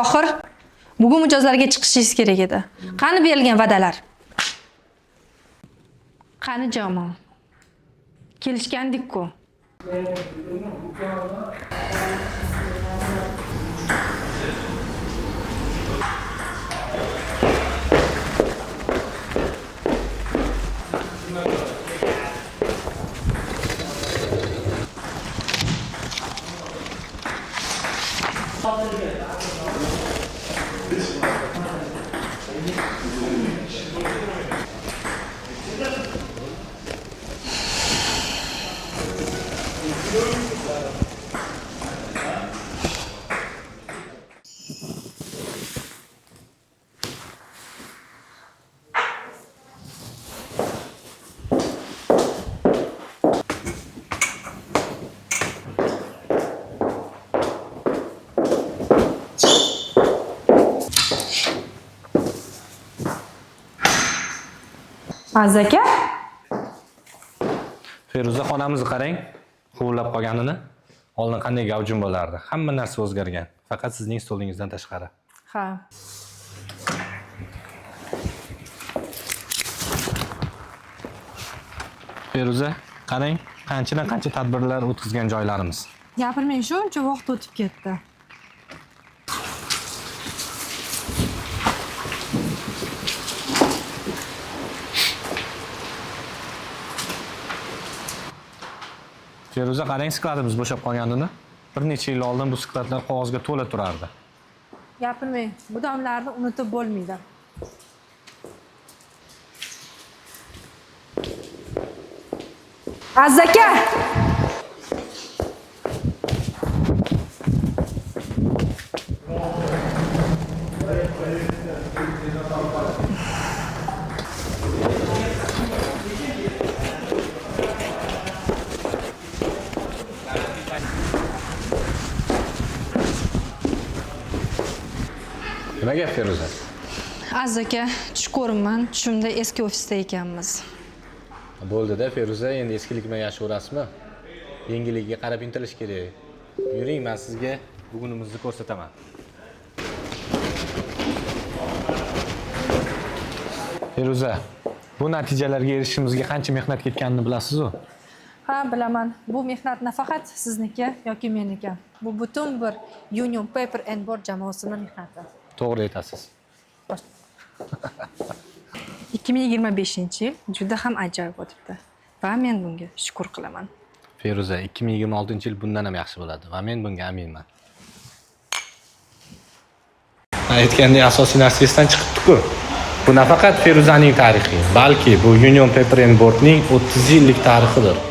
Johir, bugun mijozlarga chiqishingiz kerak edi. Qani berilgan va'dalar? Qani jamom? Kelishgandik-ku. Azaka? Feruza xonamizni qarang, huvillab qolganini. Oldin qanday gavjum bo'lardi. Hamma narsa o'zgargan, faqat sizning stolingizdan tashqari. Ha. Feruza, qarang, qancha tadbirlar o'tkazgan joylarimiz. Gapirmang, shuncha vaqt o'tib ketdi. Feruza, qarang, skladimiz bo'shab qolganini. Bir necha yil oldin bu skladlar qog'ozga to'la turardi. Gapirmang, bu damlarni unutib bo'lmaydi. Azaka! Nima gap Feruza? Azaka, tush ko'rinman, tushimda eski ofisda ekanmiz. Bo'ldi-da Feruza, endi eskilik bilan yashayverasizmi? Yengilligiga qarab intilish kerak. Yuring, men sizga bugunimizni ko'rsataman. Feruza, bu natijalarga erishishimizga qancha mehnat ketganini bilasiz-ku? Ha, bilaman. Bu mehnat nafaqat sizniki yoki meniki. Bu butun bir Union Paper and Board jamoasining mehnati. To'g'ri aytasiz. 2025-yil juda ham ajoyib o'tibdi va men bunga shukr qilaman. Feruza, 2026-yil bundan ham yaxshi bo'ladi va men bunga aminman. Aytgandek, asosiy narsa esdan chiqibdi-ku. Bu nafaqat Feruzaning tarixi, balki bu Union Paper and Boardning 30 yillik tarixidir.